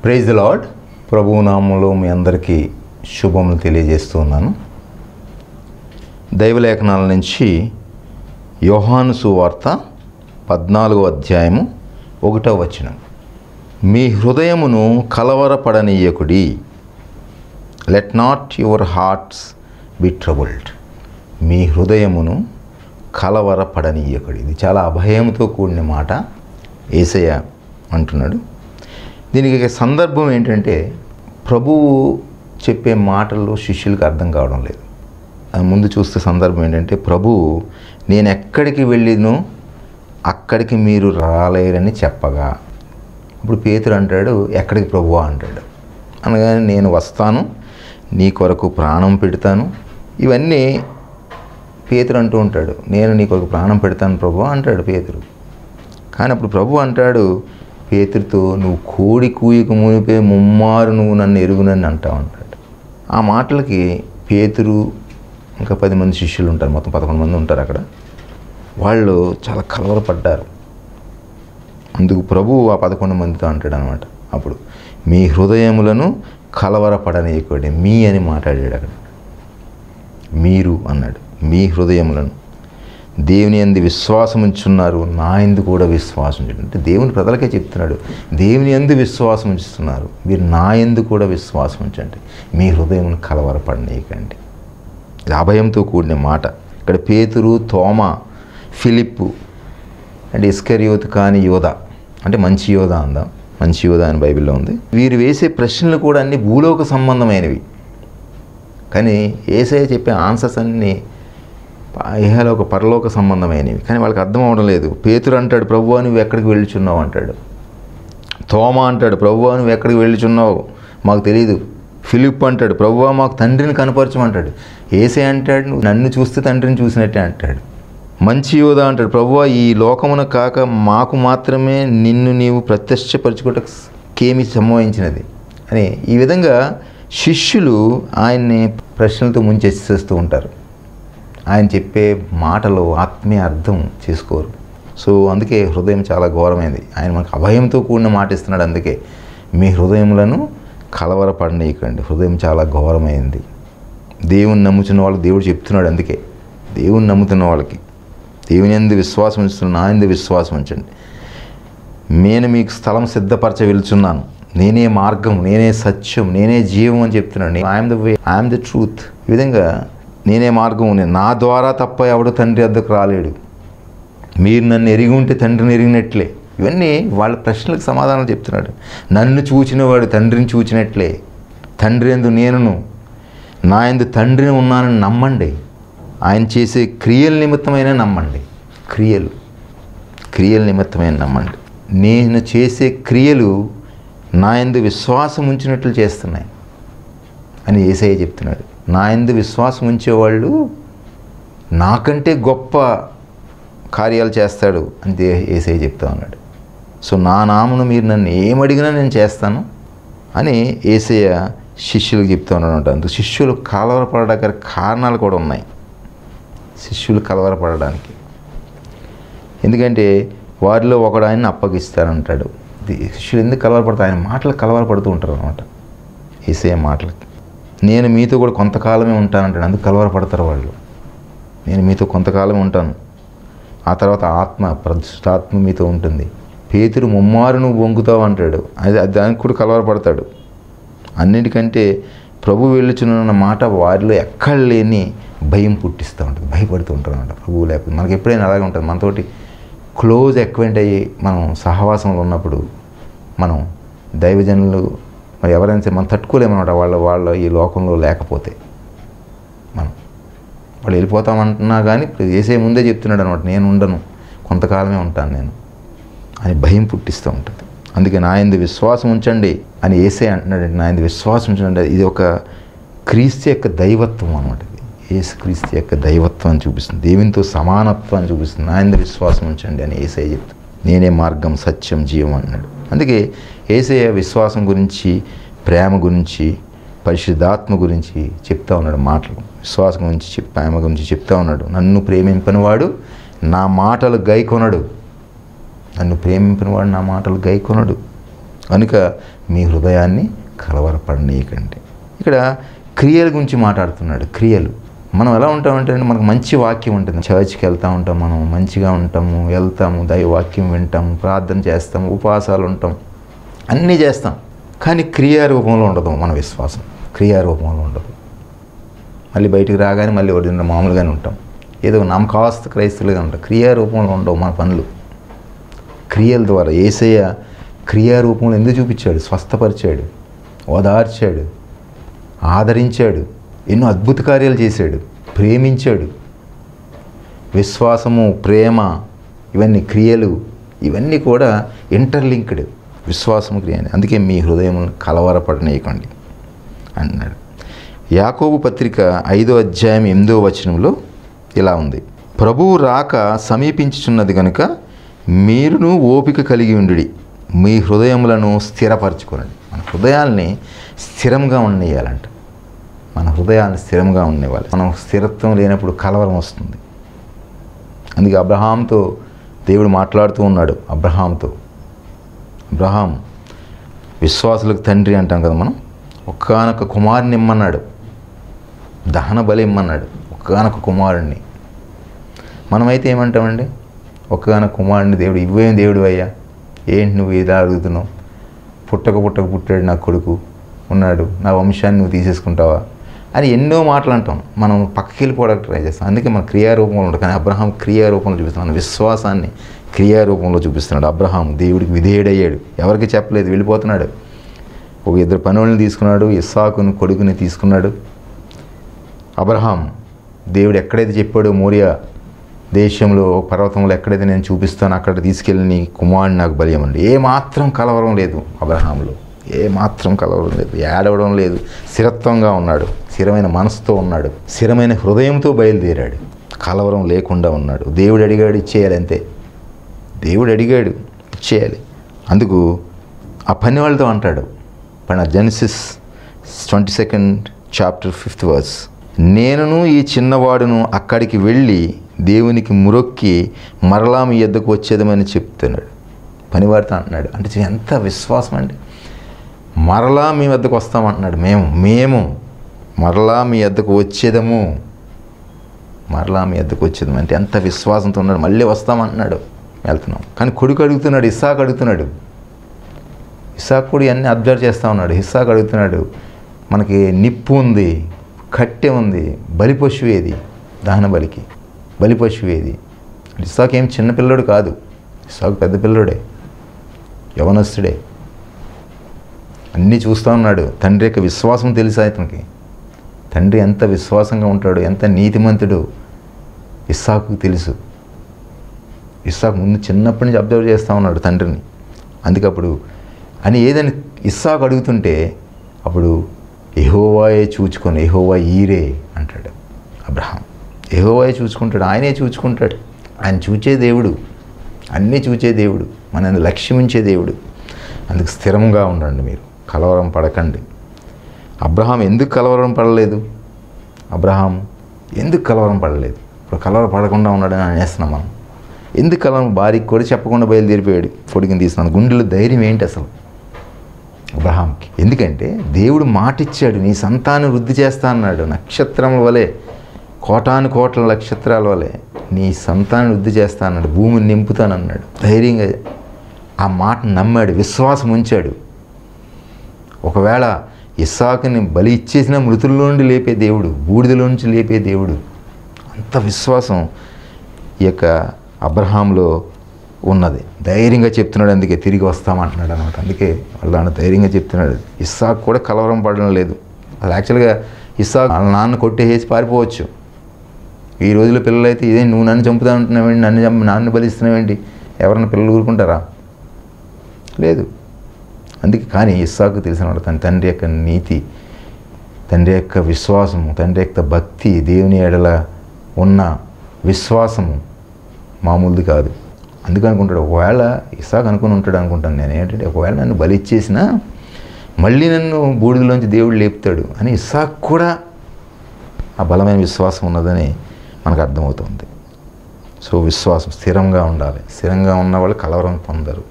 Praise the lord. ప్రభువు నామములో మీ అందరికీ శుభములు తెలియజేస్తూ ఉన్నాను. దైవలేఖనాల నుంచి యోహాను సువార్త 14వ అధ్యాయము 1వ వచనం. మీ హృదయమును కలవరపడనీయకుడి, let not your hearts be troubled. మీ హృదయమును కలవరపడనీయకుడి. ఇది చాలా అభయంతో కూడిన మాట యేసయ్య అంటున్నాడు. దీనికి సందర్భం ఏంటంటే, ప్రభువు చెప్పే మాటలు శిష్యులకు అర్థం కావడం లేదు. ముందు చూస్తే సందర్భం ఏంటంటే, ప్రభువు నేను ఎక్కడికి వెళ్ళినో అక్కడికి మీరు రాలేరని చెప్పగా, ఇప్పుడు పేతురు అంటాడు ఎక్కడికి ప్రభువా అంటాడు. అనగానే నేను వస్తాను, నీ కొరకు ప్రాణం పెడతాను, ఇవన్నీ పేతురు అంటూ ఉంటాడు. నేను నీ కొరకు ప్రాణం పెడతాను ప్రభువా అంటాడు పేతురు. కానీ అప్పుడు ప్రభు అంటాడు పేతురుతో, నువ్వు కోడి కూయక మునిపే ముమ్మారు నువ్వు నన్ను ఎరుగునని అంటావు అంటాడు. ఆ మాటలకి పేతురు ఇంకా 10 మంది శిష్యులు ఉంటారు, మొత్తం 11 మంది ఉంటారు అక్కడ. వాళ్ళు చాలా కలవరపడ్డారు. అందుకు ప్రభువు ఆ 11 మందితో అంటాడు అనమాట. అప్పుడు మీ హృదయములను కలవరపడనీయకండి. మీ అని మాట్లాడాడు అక్కడ. మీరు అన్నాడు. మీ హృదయములను దేవుని యందు విశ్వాసం ఉంచున్నారు, నా యందు కూడా విశ్వాసం ఉంచండి. అంటే దేవుని ప్రజలకే చెప్తున్నాడు, దేవుని యందు విశ్వాసం ఉంచుతున్నారు, మీరు నా యందు కూడా విశ్వాసం ఉంచండి. మీ హృదయమును కలవరపడనీయకండి. ఇది అభయంతో కూడిన మాట. ఇక్కడ పేతురు, తోమా, ఫిలిప్పు అంటే ఇస్కరియోతు కాని యోధ, అంటే మంచి యోధ అందాం, మంచి యోధ అని బైబిల్లో ఉంది. వీరు వేసే ప్రశ్నలు కూడా అన్ని భూలోక సంబంధమైనవి. కానీ యేసయ్య చెప్పే ఆన్సర్స్ అన్నీ ఇహలోక పరలోక సంబంధమైనవి. కానీ వాళ్ళకి అర్థం అవడం లేదు. పేతురు అంటాడు ప్రభువా నువ్వు ఎక్కడికి వెళ్ళుచున్నావు అంటాడు. తోమా అంటాడు ప్రభువా నువ్వు ఎక్కడికి వెళ్ళుచున్నావు మాకు తెలియదు. ఫిలిప్ అంటాడు ప్రభువా మాకు తండ్రిని కనపరచమంటాడు. యేసయ్య అంటాడు నువ్వు నన్ను చూస్తే తండ్రిని చూసినట్టే అంటాడు. మంచి యోధ అంటాడు ప్రభువా ఈ లోకమున కాక మాకు మాత్రమే నిన్ను నీవు ప్రత్యక్షపరచుకోవటానికి సంభవించినది అని. ఈ విధంగా శిష్యులు ఆయన్ని ప్రశ్నలతో ముంచేస్తూ ఉంటారు. ఆయన చెప్పే మాటలు ఆత్మీయ అర్థం చేసుకోరు. సో అందుకే హృదయం చాలా ఘోరమైంది. ఆయన మనకు అభయంతో కూడిన మాట ఇస్తున్నాడు. అందుకే మీ హృదయములను కలవరపడనీయకండి. హృదయం చాలా ఘోరమైంది. దేవుని నమ్ముతున్న వాళ్ళకి దేవుడు చెప్తున్నాడు. అందుకే దేవుని నమ్ముతున్న వాళ్ళకి దేవుని యందు విశ్వాసం ఉంచుతున్నాను, నా యందు విశ్వాసం ఉంచండి. నేను మీకు స్థలం సిద్ధపరచ వెళ్తున్నాను, నేనే మార్గం, నేనే సత్యం, నేనే జీవం అని చెప్తున్నాడు. I'm the way, I'm the truth. ఈ విధంగా నేనే మార్గం, నా ద్వారా తప్ప ఎవడు తండ్రి వద్దకు రాలేడు, మీరు నన్ను ఎరిగి ఉంటే తండ్రిని ఎరిగినట్లే. ఇవన్నీ వాళ్ళ ప్రశ్నలకు సమాధానం చెప్తున్నాడు. నన్ను చూచిన వాడు తండ్రిని చూచినట్లే, తండ్రి యందు నేనును, నా యందు తండ్రిని ఉన్నానని నమ్మండి. ఆయన చేసే క్రియల నిమిత్తమైన నమ్మండి. క్రియల నిమిత్తమైన నమ్మండి. నేను చేసే క్రియలు నా యందు విశ్వాసం ఉంచినట్లు చేస్తున్నాయి అని యేసయ్య చెప్తున్నాడు. నా యందు విశ్వాసం ఉంచేవాళ్ళు నాకంటే గొప్ప కార్యాలు చేస్తాడు అని యేసయ్య చెప్తా ఉన్నాడు. సో నా నామను మీరు నన్ను ఏమడిగినా నేను చేస్తాను అని యేసయ్య శిష్యులకు చెప్తా ఉన్నాడు. అందుకు శిష్యులు కలవరపడడానికి కారణాలు కూడా ఉన్నాయి. శిష్యులు కలవరపడడానికి ఎందుకంటే వారిలో ఒకడు ఆయన్ని అప్పగిస్తానంటాడు. శిష్యులు ఎందుకు కలవరపడతారు? ఆయన మాటలు కలవరపడుతూ ఉంటారు అనమాట. యేసయ్య మాటలకి నేను మీతో కూడా కొంతకాలమే ఉంటానంటాడు. అందుకు కలవరపడతారు వాళ్ళు. నేను మీతో కొంతకాలమే ఉంటాను, ఆ తర్వాత పరిశుద్ధాత్మ మీతో ఉంటుంది. పేతురు ముమ్మారు నువ్వు వంగుతావు అంటాడు. అది దానికి కూడా కలవరపడతాడు. అన్నిటికంటే ప్రభు వెళ్ళుచున్న మాట వారిలో ఎక్కడ లేని భయం పుట్టిస్తూ ఉంటుంది, భయపడుతూ ఉంటారు అన్నమాట. ప్రభువు లేకపోతే మనకి ఎప్పుడైనా అలాగే ఉంటుంది. మనతోటి క్లోజ్ ఎక్వెంట్ అయ్యి మనం సహవాసంలో ఉన్నప్పుడు మనం దైవజనులు మరి ఎవరైనా సరే మనం తట్టుకోలేమన్నమాట. వాళ్ళ ఈ లోకంలో లేకపోతే వాళ్ళు వెళ్ళిపోతామంటున్నా కానీ యేసయ్య ముందే చెప్తున్నాడు అనమాట, నేను ఉండను, కొంతకాలమే ఉంటాను నేను అని భయం పుట్టిస్తూ ఉంటుంది. అందుకే నా యందు విశ్వాసం ఉంచండి అని యేసయ్య అంటున్నాడు. నా యందు విశ్వాసం ఉంచండి. ఇది ఒక క్రీస్తు యొక్క దైవత్వం అనమాట. యేసు క్రీస్తు యొక్క దైవత్వాన్ని చూపిస్తుంది, దేవునితో సమానత్వాన్ని చూపిస్తుంది. నా యందు విశ్వాసం ఉంచండి అని యేసయ్య చెప్తాడు. నేనే మార్గం, సత్యం, జీవం అన్నాడు. అందుకే యేసయ్య విశ్వాసం గురించి, ప్రేమ గురించి, పరిశుద్ధాత్మ గురించి చెప్తా ఉన్నాడు మాటలు. విశ్వాసం గురించి, ప్రేమ గురించి చెప్తా ఉన్నాడు. నన్ను ప్రేమింపనివాడు నా మాటలు గైకొనడు, నన్ను ప్రేమింపనివాడు నా మాటలు గైకొనడు. కనుక మీ హృదయాన్ని కలవరపడనీయకండి. ఇక్కడ క్రియల గురించి మాట్లాడుతున్నాడు. క్రియలు మనం ఎలా ఉంటామంటే మనకు మంచి వాక్యం ఉంటుంది, చర్చ్కి వెళ్తూ ఉంటాం, మనం మంచిగా ఉంటాము, వెళ్తాము, దైవవాక్యం వింటాము, ప్రార్థన చేస్తాము, ఉపవాసాలు ఉంటాం, అన్నీ చేస్తాం. కానీ క్రియారూపంలో ఉండదు. మన విశ్వాసం క్రియారూపంలో ఉండదు. మళ్ళీ బయటికి రాగానే మళ్ళీ ఒరిజినల్ మామూలుగానే ఉంటాం, ఏదో నమ్మకాస్త క్రైస్తవులుగా ఉంటాం. క్రియారూపంలో ఉండవు మన పనులు. క్రియల ద్వారా యేసయ్య క్రియారూపంలో ఎందుకు చూపించాడు? స్వస్థపరిచాడు, ఓదార్చాడు, ఆదరించాడు, ఎన్నో అద్భుత కార్యాలు చేశాడు, ప్రేమించాడు. విశ్వాసము, ప్రేమ, ఇవన్నీ క్రియలు, ఇవన్నీ కూడా ఇంటర్లింక్డ్. విశ్వాసము, క్రియ. అందుకే మీ హృదయం కలవరపడనీయకండి అన్నాడు. యాకోబు పత్రిక 5వ అధ్యాయం 8వ వచనంలో ఇలా ఉంది: ప్రభువు రాక సమీపించుచున్నది కనుక మీరును ఓపిక కలిగి ఉండుడి, మీ హృదయములను స్థిరపరచుకోనండి. మన హృదయాల్ని స్థిరంగా ఉండేయాలంట. మన హృదయాన్ని స్థిరంగా ఉండేవాళ్ళు. మనం స్థిరత్వం లేనప్పుడు కలవరం వస్తుంది. అందుకే అబ్రహాంతో దేవుడు మాట్లాడుతూ ఉన్నాడు. అబ్రహాం విశ్వాసులకు తండ్రి అంటాం కదా మనం. ఒక్కగానొక్క కుమారుని ఇమ్మన్నాడు, దహన బలి ఇమ్మన్నాడు, ఒక్కగానొక్క కుమారుణ్ణి. మనమైతే ఏమంటామండి? ఒక్కగానొక్క కుమారుడిని దేవుడు ఇవ్వేం దేవుడు అయ్యా, ఏంటి నువ్వు ఇలా అడుగుతున్నావు? పుట్టక పుట్టాడు నా కొడుకు ఉన్నాడు, నా వంశాన్ని నువ్వు తీసేసుకుంటావా అని ఎన్నో మాటలు అంటాం. మనం పక్కకి వెళ్ళిపోవడానికి ట్రై చేస్తాం. అందుకే మన క్రియారూపంలో ఉంటుంది. కానీ అబ్రహాం క్రియారూపంలో చూపిస్తున్నాడు, విశ్వాసాన్ని క్రియారూపంలో చూపిస్తున్నాడు. అబ్రహాం దేవుడికి విధేయుడయ్యాడు, ఎవరికి చెప్పలేదు, వెళ్ళిపోతున్నాడు. ఒక 2 పనులను తీసుకున్నాడు, ఇస్సాకును కొడుకుని తీసుకున్నాడు. అబ్రహాం దేవుడు ఎక్కడైతే చెప్పాడో మోరియా దేశంలో పర్వతంలో ఎక్కడైతే నేను చూపిస్తాను అక్కడ తీసుకెళ్ళి నీ కుమారుని నాకు బలి ఇవ్వండి. ఏమాత్రం కలవరం లేదు అబ్రహాంలో, ఏమాత్రం కలవరం లేదు, ఏడవడం లేదు. స్థిరత్వంగా ఉన్నాడు, స్థిరమైన మనసుతో ఉన్నాడు, స్థిరమైన హృదయంతో బయలుదేరాడు, కలవరం లేకుండా ఉన్నాడు. దేవుడు అడిగాడు, ఇచ్చేయాలి, అంతే. దేవుడు అడిగాడు, ఇచ్చేయాలి. అందుకు ఆ పని వాళ్ళతో అంటాడు, Genesis 22nd chapter 5th verse, నేనును ఈ చిన్నవాడును అక్కడికి వెళ్ళి దేవునికి మురొక్కి మరలా మీ యొద్దకు వచ్చేదమని చెప్తున్నాడు. పనివాడితో అంటున్నాడు. అంటే ఎంత విశ్వాసం అండి! మరలా మీ వద్దకు వస్తామంటున్నాడు. మేము మరలా మీ వద్దకు వచ్చేదము, మరలా మీ వద్దకు వచ్చేదము అంటే ఎంత విశ్వాసంతో ఉన్నాడు. మళ్ళీ వస్తామంటున్నాడు, వెళ్తున్నాం. కానీ కొడుకు అడుగుతున్నాడు, ఇస్సాకు అడుగుతున్నాడు. ఇస్సాకు కూడా అన్నీ అబ్జర్వ్ చేస్తూ ఉన్నాడు. ఇస్సాకు అడుగుతున్నాడు, మనకి నిప్పు ఉంది, కట్టె ఉంది, బలి పశువు ఏది? దహన బలికి బలి పశువు ఏది? ఇస్సాకు ఏం చిన్నపిల్లడు కాదు, ఇస్సాకు పెద్ద పిల్లడే, యవనస్తుడే. అన్నీ చూస్తూ ఉన్నాడు. తండ్రి యొక్క విశ్వాసం తెలుసు అతనికి. తండ్రి ఎంత విశ్వాసంగా ఉంటాడు, ఎంత నీతిమంతుడు ఇస్సాకు తెలుసు. ఇస్సాకు ముందు చిన్నప్పటి నుంచి అబ్జర్వ్ చేస్తూ ఉన్నాడు తండ్రిని. అందుకప్పుడు అని ఏదని ఇస్సాకు అడుగుతుంటే అప్పుడు యెహోవాయే చూచుకొని, యెహోవా ఈరే అంటాడు అబ్రహాం. యెహోవాయే చూసుకుంటాడు, ఆయనే చూసుకుంటాడు. ఆయన చూచే దేవుడు, అన్నీ చూచే దేవుడు, మనల్ని లక్ష్యమించే దేవుడు. అందుకు స్థిరంగా ఉండండి, మీరు కలవరం పడకండి. అబ్రహాం ఎందుకు కలవరం పడలేదు? అబ్రహాం ఎందుకు కలవరం పడలేదు? ఇప్పుడు కలవరం పడకుండా ఉన్నాడని అనేస్తున్నాం మనం. ఎందుకు కలవరం? భార్యకి కూడా చెప్పకుండా బయలుదేరిపోయాడు, పొడిగిని తీస్తున్నాను. గుండెలో ధైర్యం ఏంటి అసలు అబ్రహాంకి? ఎందుకంటే దేవుడు మాట ఇచ్చాడు, నీ సంతానం వృద్ధి చేస్తా అన్నాడు. నక్షత్రముల వలె, కోటాను కోట్ల నక్షత్రాల వలె నీ సంతానం వృద్ధి చేస్తా అన్నాడు, భూమిని నింపుతానన్నాడు. ధైర్యంగా ఆ మాట నమ్మాడు, విశ్వాసం ఉంచాడు. ఒకవేళ ఇస్సాకుని బలి ఇచ్చేసిన మృతుల్లో నుండి లేపే దేవుడు, బూడిదలో నుంచి లేపే దేవుడు. అంత విశ్వాసం ఈ యొక్క అబ్రహాంలో ఉన్నది. ధైర్యంగా చెప్తున్నాడు, అందుకే తిరిగి వస్తామంటున్నాడు అనమాట. అందుకే వాళ్ళ ధైర్యంగా చెప్తున్నాడు. ఇస్సాకు కూడా కలవరం పడడం లేదు. అది యాక్చువల్గా ఇస్సాకు వాళ్ళ నాన్న కొట్టేసి పారిపోవచ్చు. ఈ రోజుల్లో పిల్లలైతే ఇదే, నువ్వు నన్ను చంపుతా ఉంటున్నావేంటి, నాన్న బలిస్తున్నావేంటి, ఎవరన్నా పిల్లలు ఊరుకుంటారా? లేదు. అందుకే కానీ ఇస్సాకు తెలిసినవాడు తన తండ్రి యొక్క నీతి, తండ్రి యొక్క విశ్వాసము, తండ్రి యొక్క భక్తి, దేవుని ఎడల ఉన్న విశ్వాసము మామూలుది కాదు. అందుకు అనుకుంటాడు, ఒకవేళ ఇస్సాకు అనుకుని ఉంటాడు అనుకుంటాను నేను, ఏంటంటే ఒకవేళ నన్ను బలి ఇచ్చేసినా మళ్ళీ నన్ను బూడిదలోంచి దేవుడు లేపుతాడు అని ఇస్సాకు కూడా ఆ బలమైన విశ్వాసం ఉన్నదని మనకు అర్థమవుతుంది. సో విశ్వాసం స్థిరంగా ఉండాలి. స్థిరంగా ఉన్న వాళ్ళు కలవరం పొందరు.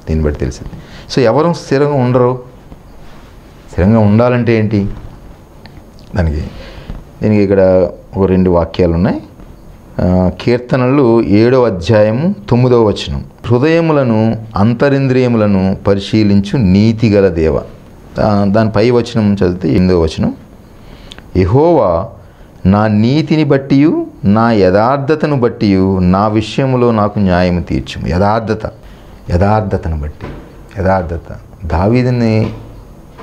దీన్ని బట్టి తెలిసింది. సో ఎవరు స్థిరంగా ఉండరు. స్థిరంగా ఉండాలంటే ఏంటి? దీనికి ఇక్కడ ఒక 2 వాక్యాలు ఉన్నాయి. కీర్తనలు 7వ అధ్యాయము 9వ వచనం. హృదయములను అంతరింద్రియములను పరిశీలించు నీతిగల దేవ. దాని పై వచనం చదివితే 8వ వచనం. యెహోవా నా నీతిని బట్టియు నా యథార్థతను బట్టియు నా విషయంలో నాకు న్యాయం తీర్చుము. యథార్థతను బట్టి. దావీదుని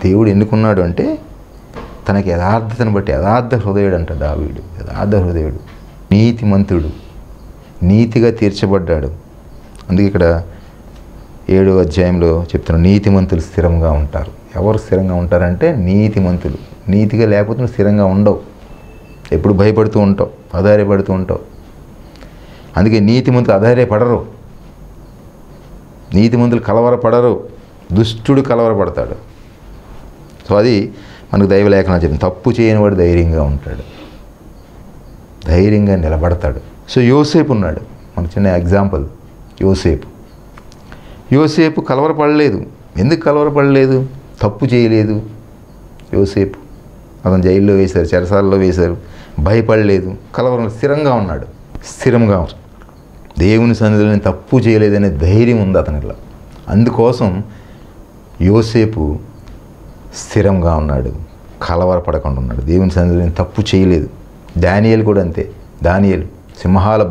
దేవుడు ఎన్నుకున్నాడు అంటే తనకి యథార్థతను బట్టి. యథార్థ హృదయుడు అంట దావీదు. యథార్థ హృదయుడు, నీతిమంతుడు, నీతిగా తీర్చబడ్డాడు. అందుకే ఇక్కడ 7వ అధ్యాయంలో చెప్తున్న నీతిమంతులు స్థిరంగా ఉంటారు. ఎవరు స్థిరంగా ఉంటారంటే నీతిమంతులు. నీతిగా లేకపోతే నువ్వు స్థిరంగా ఉండవు. ఎప్పుడు భయపడుతూ ఉంటావు, ఆధారపడుతూ ఉంటావు. అందుకే నీతిమంతులు ఆధారపడరు, నీతిమంతులు కలవరపడరు, దుష్టుడు కలవరపడతాడు. సో అది మనకు దైవలేఖనం చెప్పింది. తప్పు చేయని వాడు ధైర్యంగా ఉంటాడు, ధైర్యంగా నిలబడతాడు. సో యోసేపు ఉన్నాడు, మనకు చిన్న ఎగ్జాంపుల్. యోసేపు కలవరపడలేదు. ఎందుకు కలవరపడలేదు? తప్పు చేయలేదు యోసేపు. అతను జైల్లో వేశారు, చెరసాలలో వేశారు, భయపడలేదు, కలవరం. స్థిరంగా ఉన్నాడు. దేవుని సన్నిధిలో నేను తప్పు చేయలేదనే ధైర్యం ఉంది అతనిలో. అందుకోసం యోసేపు స్థిరంగా ఉన్నాడు, కలవరపడకుండా ఉన్నాడు. దేవుని సన్నిధిలో నేను తప్పు చేయలేదు. దానియేలు కూడా అంతే. దానియేలు సింహాల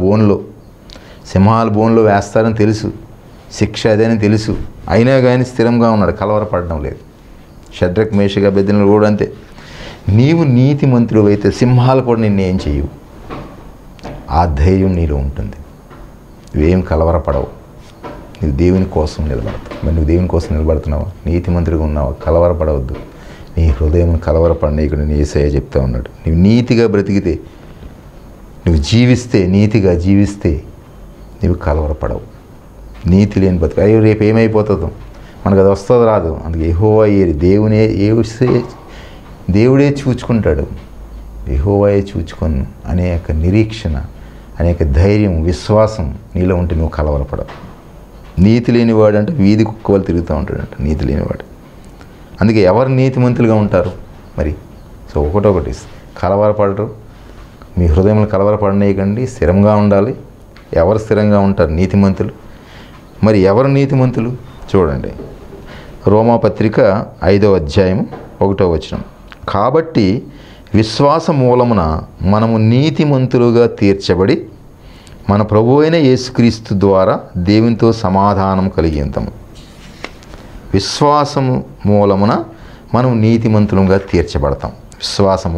బోన్లో వేస్తారని తెలుసు, శిక్ష అదేని తెలుసు, అయినా కానీ స్థిరంగా ఉన్నాడు, కలవరపడడం లేదు. షడ్రక్, మేషక్, అబేద్నెగో కూడా అంతే. నీవు నీతిమంతుడు అయితే సింహాలు కూడా నిన్నేం చేయవు. ఆ ధైర్యం నీలో ఉంటుంది. నువ్వేం కలవరపడవు. నువ్వు దేవుని కోసం నిలబడతావు. మరి నువ్వు దేవుని కోసం నిలబడుతున్నావా? నీతిమంతుడిగా ఉన్నావా? కలవరపడవద్దు. నీ హృదయం కలవరపడనీయకుండా యేసయ్య చెప్తా ఉన్నాడు. నువ్వు నీతిగా బ్రతికితే, నువ్వు నీతిగా జీవిస్తే నువ్వు కలవరపడవు. నీతి లేని బ్రతుకు. అయ్యో రేపు ఏమైపోతుందో మనకు అది వస్తుంది రాదు. అందుకే యెహోవా దేవుడే చూచుకుంటాడు. యెహోవాయే చూచుకొను అనేక నిరీక్షణ, అనేక ధైర్యం, విశ్వాసం నీలో ఉంటే నువ్వు కలవరపడవు. నీతి లేనివాడు అంటే వీధి కుక్కలు తిరుగుతూ ఉంటాడంట, నీతి లేనివాడు. అందుకే ఎవరు నీతిమంతులుగా ఉంటారు మరి? సో ఒకటొకటి కలవరపడరు. మీ హృదయంలో కలవరపడనీయకండి, స్థిరంగా ఉండాలి. ఎవరు స్థిరంగా ఉంటారు? నీతిమంతులు. మరి ఎవరు నీతిమంతులు? చూడండి, రోమాపత్రిక 5వ అధ్యాయం 1వ వచనం. కాబట్టి విశ్వాస మూలమున మనము నీతిమంతులుగా తీర్చబడి మన ప్రభువు అయిన యేసుక్రీస్తు ద్వారా దేవునితో సమాధానం కలిగి ఉంటాము. విశ్వాసము మూలమున మనం నీతిమంతులుగా తీర్చబడతాం. విశ్వాసము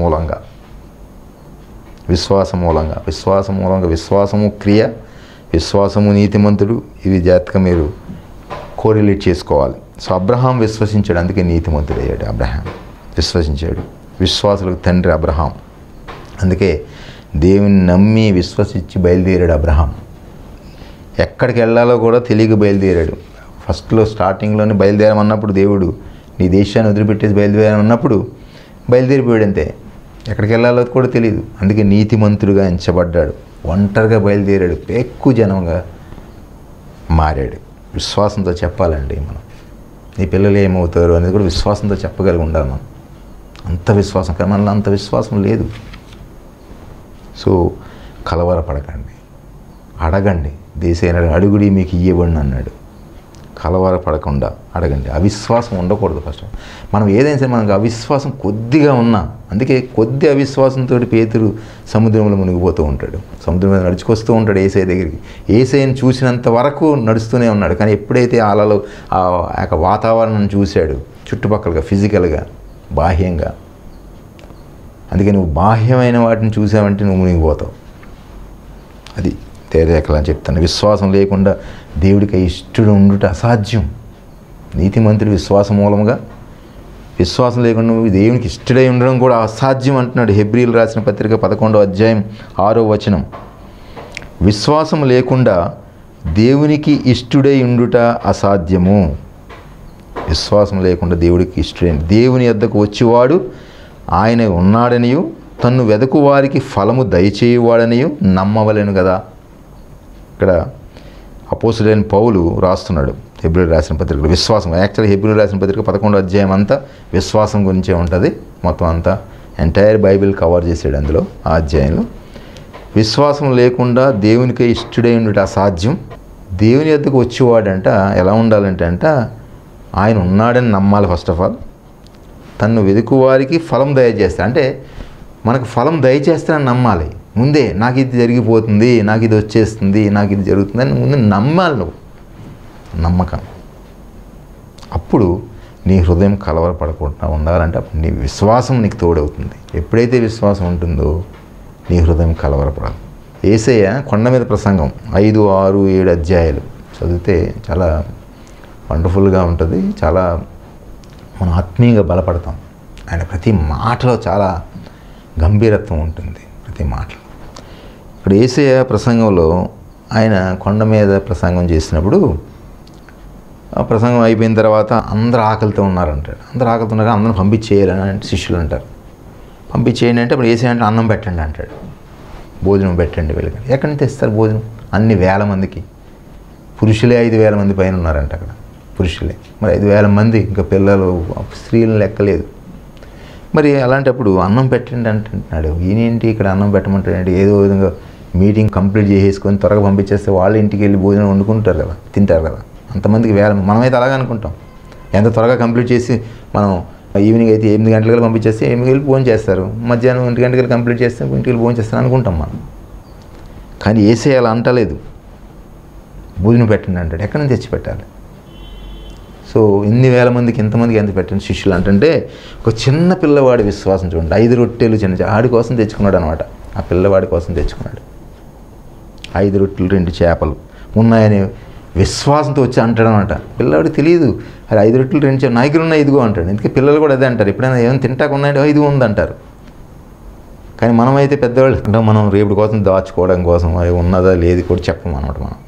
క్రియ, విశ్వాసము నీతిమంతుడు. ఇవి జాగ్రత్తగా మీరు కోరిలేట్ చేసుకోవాలి. సో అబ్రహాం విశ్వసించాడు, అందుకే నీతిమంతుడయ్యాడు. అబ్రహాం విశ్వసించాడు. విశ్వాసులకు తండ్రి అబ్రహాం. అందుకే దేవుని నమ్మి విశ్వసించి బయలుదేరాడు అబ్రహాం. ఎక్కడికి వెళ్ళాలో కూడా తెలియక బయలుదేరాడు. స్టార్టింగ్లోనే బయలుదేరమన్నప్పుడు దేవుడు నీ దేశాన్ని వదిలిపెట్టేసి బయలుదేరమన్నప్పుడు బయలుదేరిపోయాడు అంతే. ఎక్కడికి వెళ్ళాలో కూడా తెలియదు. అందుకే నీతిమంతుడుగా ఎంచబడ్డాడు. ఒంటరిగా బయలుదేరాడు, ఎక్కువ జనంగా మారాడు. విశ్వాసంతో చెప్పాలండి మనం. నీ పిల్లలు ఏమవుతారు అనేది కూడా విశ్వాసంతో చెప్పగలిగి ఉండాలి మనం. అంత విశ్వాసం, కానీ మనలో అంత విశ్వాసం లేదు. సో కలవరపడకండి, అడగండి. దేశైన అడుగుడి మీకు ఇయ్యబడిన అన్నాడు. కలవరపడకుండా అడగండి. అవిశ్వాసం ఉండకూడదు. ఫస్ట్ మనం ఏదైనా సరే మనకు అవిశ్వాసం కొద్దిగా ఉన్నా, అందుకే కొద్ది అవిశ్వాసంతో పేతురు సముద్రంలో మునిగిపోతూ ఉంటాడు. సముద్రం మీద నడుచుకొస్తూ ఉంటాడు యేసయ్య దగ్గరికి. యేసయ్యను చూసినంత వరకు నడుస్తూనే ఉన్నాడు. కానీ ఎప్పుడైతే అలలో ఆ యొక్క వాతావరణం చూశాడు, చుట్టుపక్కలగా, ఫిజికల్గా, బాహ్యంగా, అందుకే నువ్వు బాహ్యమైన వాటిని చూసావంటే నువ్వు మునిగిపోతావు. అది తేరేకలని చెప్తాను. విశ్వాసం లేకుండా దేవుడికి ఇష్టడు ఉండుట అసాధ్యం. నీతిమంతుడు విశ్వాసం మూలంగా, విశ్వాసం లేకుండా నువ్వు దేవునికి ఇష్టడై ఉండడం కూడా అసాధ్యం అంటున్నాడు. హెబ్రీలు రాసిన పత్రిక 11వ అధ్యాయం 6వ వచనం. విశ్వాసం లేకుండా దేవునికి ఇష్టడై ఉండుట అసాధ్యము. విశ్వాసం లేకుండా దేవుడికి ఇష్టడైన, దేవుని యొద్దకు వచ్చేవాడు ఆయన ఉన్నాడనియు తన్ను వెదకు వారికి ఫలము దయచేయువాడనియు నమ్మవలెను కదా. ఇక్కడ అపోస్తులైన పౌలు రాస్తున్నాడు, హెబ్రీయులకు రాసిన పత్రికలో విశ్వాసం, యాక్చువల్గా హెబ్రీయులకు రాసిన పత్రిక 11వ అధ్యాయం అంతా విశ్వాసం గురించే ఉంటుంది. మొత్తం అంతా ఎంటైర్ బైబిల్ కవర్ చేసాడు అందులో. ఆ అధ్యాయంలో విశ్వాసం లేకుండా దేవునికి ఇష్టడై ఉండటం అసాధ్యం. దేవుని యొద్దకు వచ్చేవాడంట ఎలా ఉండాలంటే ఆయన ఉన్నాడని నమ్మాలి. ఫస్ట్ ఆఫ్ ఆల్ తన్ను వెతుకువారికి ఫలం దయచేస్తా, అంటే మనకు ఫలం దయచేస్తానని నమ్మాలి. ముందే నాకు ఇది జరిగిపోతుంది, నాకు ఇది వచ్చేస్తుంది, నాకు ఇది జరుగుతుంది అని ముందు నమ్మాలి. నువ్వు నమ్మకం, అప్పుడు నీ హృదయం కలవరపడకుండా ఉండాలంటే అప్పుడు నీ విశ్వాసం నీకు తోడవుతుంది. ఎప్పుడైతే విశ్వాసం ఉంటుందో నీ హృదయం కలవరపడాలి. యేసయ్య కొండ మీద ప్రసంగం 5, 6, 7 అధ్యాయాలు చదివితే చాలా వండర్ఫుల్గా ఉంటుంది. చాలా మనం ఆత్మీయంగా బలపడతాం. ఆయన ప్రతి మాటలో చాలా గంభీరత్వం ఉంటుంది. ప్రతి మాటలో ఇక్కడ యేసయ్య ప్రసంగంలో ఆయన కొండ మీద ప్రసంగం చేసినప్పుడు ఆ ప్రసంగం అయిపోయిన తర్వాత అందరూ ఆకలితో ఉన్నారంటాడు. అందరూ ఆకలితో ఉన్నారు, అందరూ పంపించేయాలని శిష్యులు అంటారు. పంపించేయండి అంటే ఇప్పుడు యేసయ్య అంటే అన్నం పెట్టండి అంటాడు. భోజనం పెట్టండి వీళ్ళకి. ఎక్కడి నుంచి తెస్తారు భోజనం? అన్ని వేల మందికి. పురుషులే 5,000 మంది పైన ఉన్నారంట అక్కడ. పురుషులే మరి 5,000 మంది, ఇంకా పిల్లలు స్త్రీలను లెక్కలేదు. మరి అలాంటప్పుడు అన్నం పెట్టండి అంటున్నాడు. ఈయనేంటి ఇక్కడ అన్నం పెట్టమంటాడు? ఏదో విధంగా మీటింగ్ కంప్లీట్ చేసేసుకొని త్వరగా పంపించేస్తే వాళ్ళ ఇంటికి వెళ్ళి భోజనం వండుకుంటారు కదా, తింటారు కదా. అంతమందికి మనమైతే అలాగే అనుకుంటాం. ఎంత త్వరగా కంప్లీట్ చేసి మనం ఈవినింగ్ అయితే 8 గంటలకి పంపించేస్తే 8 గంటలకు భోజనం చేస్తారు, మధ్యాహ్నం 1 గంటకి కంప్లీట్ చేస్తే 1 గంటకి భోజనం చేస్తాను అనుకుంటాం మనం. కానీ యేసయ్య అలా అంటలేదు. భోజనం పెట్టండి అంటాడు. ఎక్కడి నుంచి తెచ్చి పెట్టాలి? సో ఇన్ని వేల మందికి ఇంతమందికి ఎంత పెట్టండి శిష్యులు అంటే ఒక చిన్న పిల్లవాడి విశ్వాసం చూడండి. 5 రొట్టెలు ఆడి కోసం తెచ్చుకున్నాడు అనమాట. ఆ పిల్లవాడి కోసం తెచ్చుకున్నాడు. 5 రొట్టెలు 2 చేపలు ఉన్నాయని విశ్వాసంతో వచ్చి అంటాడు అనమాట. పిల్లవాడికి తెలియదు అది 5 రొట్టెలు 2 చేపలు నా దగ్గర ఉన్నాయి, ఇదిగో అంటాడు. ఎందుకంటే పిల్లలు కూడా అదే అంటారు. ఎప్పుడైనా ఏమైనా తింటాక ఉన్నాయంటే ఇదిగో ఉందంటారు. కానీ మనమైతే పెద్దవాళ్ళు అంటే మనం రేపటి కోసం దాచుకోవడం కోసం అది ఉన్నదా లేదు కూడా చెప్పం అనమాట మనం.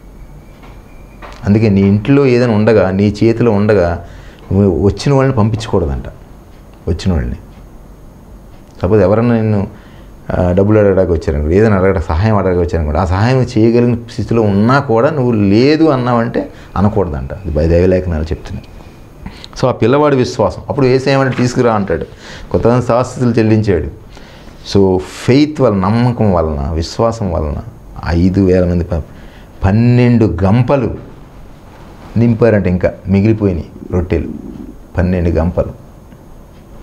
అందుకే నీ ఇంట్లో ఏదైనా ఉండగా, నీ చేతిలో ఉండగా వచ్చిన వాళ్ళని పంపించకూడదంట. వచ్చిన వాళ్ళని సపోజ్ ఎవరన్నా నిన్ను డబ్బులు అడగడానికి వచ్చారనుకో, ఏదైనా సహాయం అడగడానికి వచ్చారనుకో, ఆ సహాయం చేయగలిగిన స్థితిలో ఉన్నా కూడా నువ్వు లేదు అన్నావంటే అనకూడదంట. అది దైవలేఖనాలు చెప్తున్నాయి. సో ఆ పిల్లవాడి విశ్వాసం అప్పుడు యేసయ్య తీసుకురా అంటాడు. కొంతమంది శాస్త్రులు చెల్లించాడు. సో ఫెయిత్ వల్ల, నమ్మకం వలన, విశ్వాసం వలన 5,000 మంది 12 గంపలు నింపారంటే ఇంకా మిగిలిపోయినాయి రొట్టెలు. 12 గంపలు.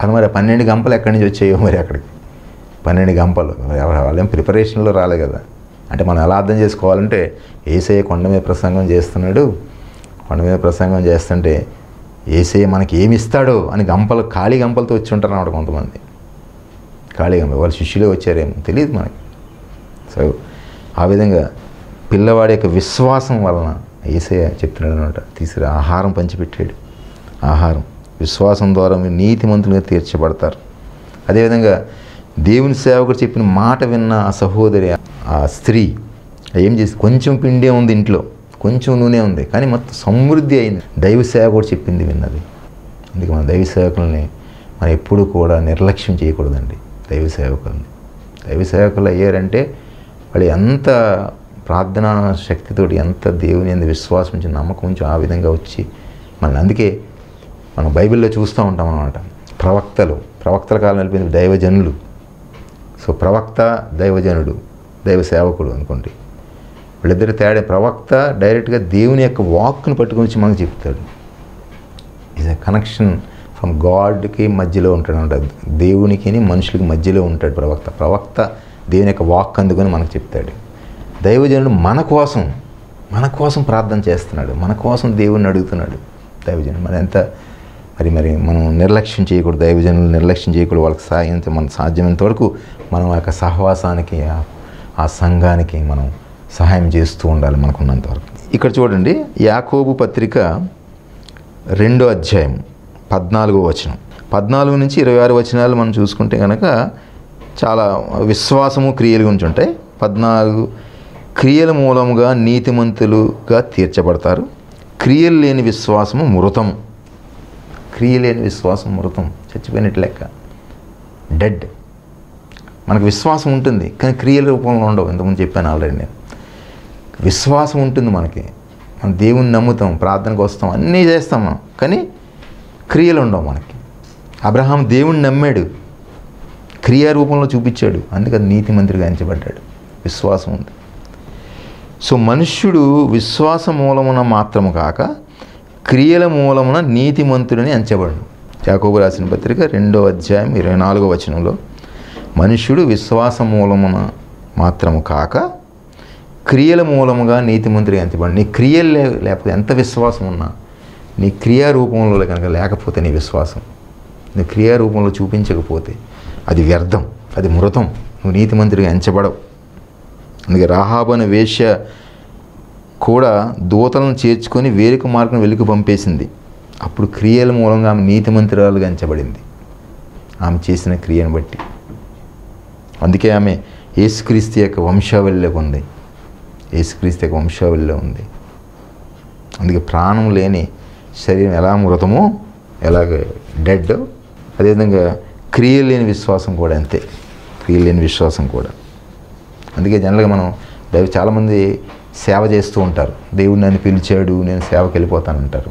అది మరి 12 గంపలు ఎక్కడి నుంచి వచ్చాయో మరి అక్కడికి 12 గంపలు. వాళ్ళేం ప్రిపరేషన్లో రాలే కదా. అంటే మనం ఎలా అర్థం చేసుకోవాలంటే యేసయ్య కొండ మీద ప్రసంగం చేస్తున్నాడు. కొండ మీద ప్రసంగం చేస్తుంటే యేసయ్య మనకి ఏమి ఇస్తాడో అని గంపలు, ఖాళీ గంపలతో వచ్చి ఉంటారు అన్నమాట కొంతమంది. ఖాళీ గంపలు వాళ్ళ శిష్యులే వచ్చారేమో తెలియదు మనకి. సో ఆ విధంగా పిల్లవాడి యొక్క విశ్వాసం వలన యేసయ్య చెప్తున్నాడు అనమాట. తీసుకురా ఆహారం పంచిపెట్టాడు. ఆహారం విశ్వాసం ద్వారా మీరు నీతిమంతులుగా తీర్చబడతారు. అదేవిధంగా దేవుని సేవకుడు చెప్పిన మాట విన్న ఆ సహోదరి, ఆ స్త్రీ ఏం చేసి, కొంచెం పిండే ఉంది ఇంట్లో, కొంచెం నూనె ఉంది, కానీ మొత్తం సమృద్ధి అయింది. దైవ సేవకుడు చెప్పింది విన్నది. అందుకే మన దైవ సేవకుల్ని మనం ఎప్పుడు కూడా నిర్లక్ష్యం చేయకూడదండి. దైవ సేవకులు అయ్యారంటే వాళ్ళు ఎంత ప్రార్థనా శక్తితోటి, ఎంత దేవుని ఎంత విశ్వాసం ఉంచి, నమ్మకం ఉంచి ఆ విధంగా వచ్చి మన, అందుకే మనం బైబిల్లో చూస్తూ ఉంటాం అన్నమాట. ప్రవక్తల కాలం వెళ్ళిపోయింది దైవజనులు. సో ప్రవక్త, దైవజనుడు, దైవ సేవకుడు అనుకోండి. వీళ్ళిద్దరి తేడా. ప్రవక్త డైరెక్ట్గా దేవుని యొక్క వాక్ను పట్టుకొని వచ్చి మనకు చెప్తాడు. ఈజ్ ఎ కనెక్షన్ ఫ్రమ్ గాడ్కి మధ్యలో ఉంటాడు అనమాట. దేవునికి మనుషులకి మధ్యలో ఉంటాడు ప్రవక్త దేవుని యొక్క వాక్ అందుకొని మనకు చెప్తాడు. దైవజనుడు మన కోసం ప్రార్థన చేస్తున్నాడు, మన కోసం దేవుణ్ణి అడుగుతున్నాడు. దైవజనుడు మరి మనం నిర్లక్ష్యం చేయకూడదు. దైవజనులు నిర్లక్ష్యం చేయకూడదు. వాళ్ళకి సాయం మన సాధ్యమైనంత వరకు మనం ఆ యొక్క సహవాసానికి, ఆ సంఘానికి మనం సహాయం చేస్తూ ఉండాలి మనకున్నంత వరకు. ఇక్కడ చూడండి, యాకోబు పత్రిక 2వ అధ్యాయం 14వ వచనం, 14 నుంచి 26 వచనాలు మనం చూసుకుంటే కనుక చాలా విశ్వాసము క్రియల గురించి ఉంటాయి. 14 క్రియల మూలముగా నీతిమంతులుగా తీర్చబడతారు. క్రియలు లేని విశ్వాసము మృతం. క్రియలేని విశ్వాసం మృతం, చచ్చిపోయినట్టు లెక్క, డెడ్. మనకు విశ్వాసం ఉంటుంది కానీ క్రియల రూపంలో ఉండవు. ఇంతకుముందు చెప్పాను ఆల్రెడీ నేను. విశ్వాసం ఉంటుంది మనకి, దేవుని నమ్ముతాం, ప్రార్థనకు వస్తాం, అన్నీ చేస్తాం మనం, కానీ క్రియలు ఉండవు మనకి. అబ్రహాం దేవుణ్ణి నమ్మాడు, క్రియారూపంలో చూపించాడు, అందుకని నీతిమంతుడిగా ఎంచబడ్డాడు. విశ్వాసం ఉంది. సో మనుష్యుడు విశ్వాస మూలమున మాత్రము కాక క్రియల మూలమున నీతిమంతుడిని ఎంచబడు. యాకోబు రాసిన పత్రిక 2వ అధ్యాయం 24వ వచనంలో మనుష్యుడు విశ్వాస మూలమున మాత్రము కాక క్రియల మూలముగా నీతిమంతుడిగా ఎంచబడు. నీ క్రియలు లేకపోతే ఎంత విశ్వాసం ఉన్నా, నీ క్రియారూపంలో కనుక లేకపోతే నీ విశ్వాసం, నీ క్రియారూపంలో చూపించకపోతే అది వ్యర్థం, అది మృతం, నువ్వు నీతిమంతుడిగా ఎంచబడవు. అందుకే రాహాబు అనే వేశ్య కూడా దూతలను చేర్చుకొని వేరొక మార్గం వెలికి పంపేసింది. అప్పుడు క్రియల మూలంగా ఆమె నీతిమంతురాలుగా ఎంచబడింది, ఆమె చేసిన క్రియను బట్టి. అందుకే ఆమె యేసుక్రీస్తు యొక్క వంశావళిలో ఉంది, యేసుక్రీస్తు యొక్క వంశావళిలో ఉంది. అందుకే ప్రాణం లేని శరీరం ఎలా మృతమో, ఎలాగ డెడ్, అదేవిధంగా క్రియలు లేని విశ్వాసం కూడా అంతే, క్రియలు లేని విశ్వాసం కూడా. అందుకే జనరల్గా మనం చాలామంది సేవ చేస్తూ ఉంటారు. దేవుడు నన్ను పిలిచాడు, నేను సేవకి వెళ్ళిపోతానంటారు,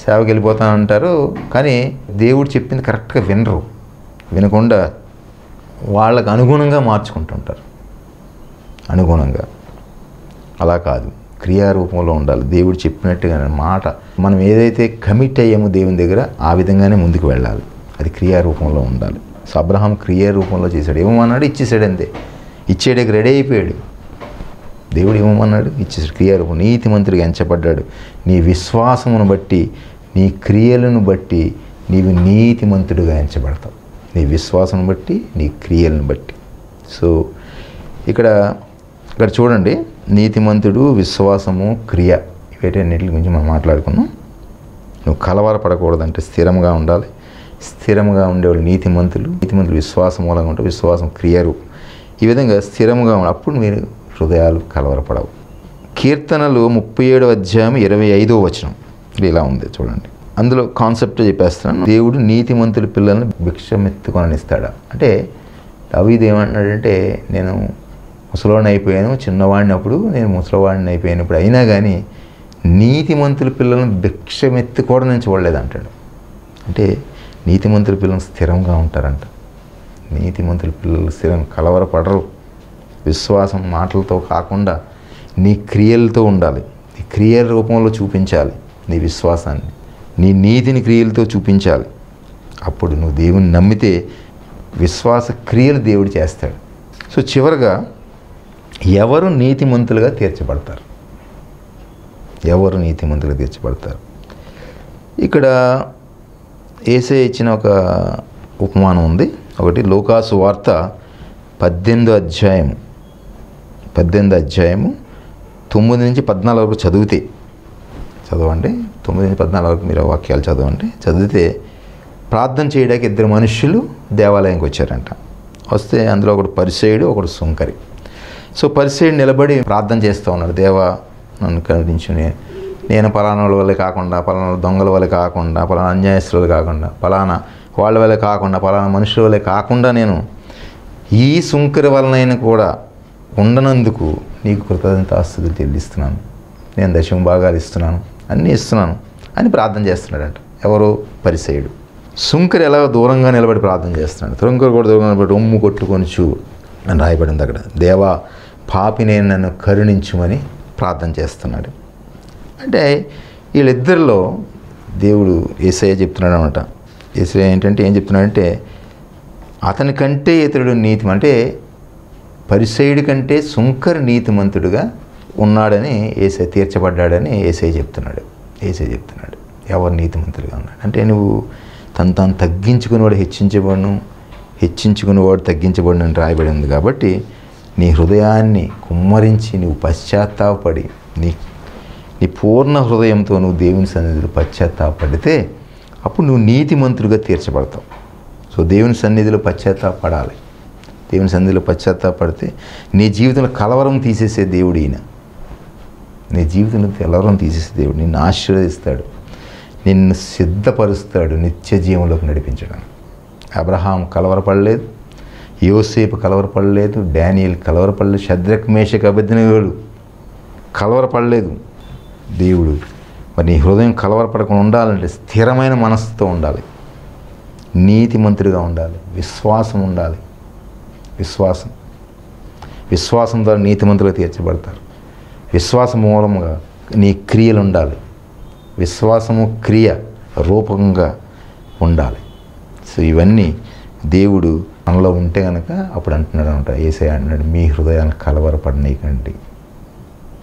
సేవకి వెళ్ళిపోతానంటారు, కానీ దేవుడు చెప్పింది కరెక్ట్గా వినరు. వినకుండా వాళ్ళకు అనుగుణంగా మార్చుకుంటుంటారు. అనుగుణంగా అలా కాదు, క్రియారూపంలో ఉండాలి. దేవుడు చెప్పినట్టుగా మాట మనం ఏదైతే కమిట్ అయ్యామో దేవుని దగ్గర, ఆ విధంగానే ముందుకు వెళ్ళాలి. అది క్రియారూపంలో ఉండాలి. సో అబ్రహాం క్రియారూపంలో చేశాడు. ఏమన్నాడు, ఇచ్చేసాడు, అంతే. ఇచ్చేయడానికి రెడీ అయిపోయాడు. దేవుడు ఏమన్నాడు, ఇచ్చేసాడు. క్రియారూపం. నీతిమంతుడిగా ఎంచబడ్డాడు. నీ విశ్వాసమును బట్టి, నీ క్రియలను బట్టి నీవు నీతిమంతుడిగా ఎంచబడతావు. నీ విశ్వాసం బట్టి, నీ క్రియలను బట్టి. సో ఇక్కడ చూడండి, నీతిమంతుడు, విశ్వాసము, క్రియ, వీటన్నిటి గురించి మనం మాట్లాడుకున్నాం. నువ్వు కలవరపడకూడదంటే స్థిరంగా ఉండాలి. స్థిరంగా ఉండేవాళ్ళు నీతిమంతులు. నీతిమంతులు విశ్వాసం మూలంగా ఉంటే విశ్వాసం క్రియరు. ఈ విధంగా స్థిరంగా అప్పుడు మీరు హృదయాలు కలవరపడవు. కీర్తనలు 37వ అధ్యాయం 25వ వచనం ఇలా ఉంది చూడండి. అందులో కాన్సెప్ట్ చెప్పేస్తున్నాను. దేవుడు నీతిమంతుల పిల్లల్ని భిక్షమెత్తుకొనిస్తాడా అంటే, దావీదు ఏమంటున్నాడంటే, నేను ముసలివాడిని అయిపోయాను, చిన్నవాడిని అప్పుడు, నేను ముసలివాడిని అయిపోయినప్పుడు, అయినా కానీ నీతిమంతుల పిల్లలను భిక్షమెత్తుకోవడం నేను చూడలేదు అంటాడు. అంటే నీతిమంతుల పిల్లలు స్థిరంగా ఉంటారంట. నీతిమంతుల పిల్లలు స్థిరం, కలవరపడరు. విశ్వాసం మాటలతో కాకుండా నీ క్రియలతో ఉండాలి. నీ క్రియల రూపంలో చూపించాలి నీ విశ్వాసాన్ని, నీ నీతిని క్రియలతో చూపించాలి. అప్పుడు నువ్వు దేవుని నమ్మితే విశ్వాస క్రియలు దేవుడు చేస్తాడు. సో చివరగా ఎవరు నీతిమంతులుగా తీర్చబడతారు? ఎవరు నీతిమంతులుగా తీర్చబడతారు? ఇక్కడ యేసయ్య ఇచ్చిన ఒక ఉపమానం ఉంది. ఒకటి లూకాసు వార్త 18వ అధ్యాయము 9 నుంచి 14 వరకు చదివండి. 9 నుంచి 14 వరకు మీరు వాక్యాలు చదివితే ప్రార్థన చేయడానికి 2 మనుష్యులు దేవాలయానికి వచ్చారంట. వస్తే అందులో ఒకడు పరిసయ్యుడు, ఒకడు సుంకరి. సో పరిసయ్యుడు నిలబడి ప్రార్థన చేస్తూ ఉన్నాడు. దేవా, నన్ను కనిపించు, నేను పలానా వల్ల కాకుండా, పలానా దొంగల వల్ల కాకుండా, పలానా అన్యాయస్తుల కాకుండా, పలానా వాళ్ళ వల్ల కాకుండా, పలానా మనుషుల వల్ల కాకుండా, నేను ఈ సుంకరి వలనైనా కూడా ఉండనందుకు నీకు కృతజ్ఞతాస్తుతులు చెల్లిస్తున్నాను, నేను దశమ భాగాలు ఇస్తున్నాను, అన్నీ ఇస్తున్నాను అని ప్రార్థన చేస్తున్నాడంట. ఎవరు? పరిసయ్యుడు. సుంకరి ఎలా దూరంగా నిలబడి ప్రార్థన చేస్తున్నాడు. సుంకరి కూడా దూరంగా నిలబడి రొమ్ము కొట్టుకొనిచు అని రాయబడింది అక్కడ. దేవా, పాపినే నన్ను కరుణించుమని ప్రార్థన చేస్తున్నాడు. అంటే వీళ్ళిద్దరిలో దేవుడు యేసయ్య చెప్తున్నాడు అనమాట. యేసయ్య ఏంటంటే ఏం చెప్తున్నాడంటే, అతని కంటే ఇతరుడు నీతి, అంటే పరిసయ్యుడి కంటే సుంకరి నీతిమంతుడుగా ఉన్నాడని యేసయ్య, తీర్చబడ్డాడని యేసయ్య చెప్తున్నాడు. ఎవరు నీతిమంతులుగా ఉన్నాడు అంటే, నువ్వు తాను తగ్గించుకునేవాడు హెచ్చించుకునేవాడు తగ్గించబడిన అని రాయబడి ఉంది. కాబట్టి నీ హృదయాన్ని కుమ్మరించి నువ్వు పశ్చాత్తాపడి, నీ పూర్ణ హృదయంతో నువ్వు దేవుని సన్నిధిలో పశ్చాత్తాపడితే అప్పుడు నువ్వు నీతిమంతుడిగా తీర్చబడతావు. సో దేవుని సన్నిధిలో పశ్చాత్తాపడాలి. దేవుని సన్నిధిలో పశ్చాత్తాపడితే నీ జీవితంలో కలవరం తీసేసే దేవుడు ఈయన. నీ జీవితంలో కలవరం తీసేసే దేవుడు నిన్ను ఆశీర్వదిస్తాడు, నిన్ను సిద్ధపరుస్తాడు నిత్య జీవంలోకి నడిపించడానికి. అబ్రహాం కలవరపడలేదు, యోసేపు కలవరపడలేదు, డానియేల్ కలవరపడలేదు, షద్రక్ మేషక్ అబేద్నెగోలు కలవరపడలేదు. దేవుడు మరి నీ హృదయం కలవరపడకుండా ఉండాలంటే స్థిరమైన మనస్సుతో ఉండాలి, నీతిమంతుడిగా ఉండాలి, విశ్వాసం ఉండాలి. విశ్వాసం ద్వారా నీతిమంతులుగా తీర్చబడతారు. విశ్వాసం మూలంగా నీ క్రియలు ఉండాలి. విశ్వాసము క్రియ రూపంగా ఉండాలి. సో ఇవన్నీ దేవుడు మనలో ఉంటే కనుక అప్పుడు అంటున్నాడు యేసయ్య అంటున్నాడు, మీ హృదయాన్ని కలవరపడనీయకండి.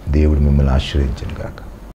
దేవుడు మిమ్మల్ని ఆశీర్వదించును గాక.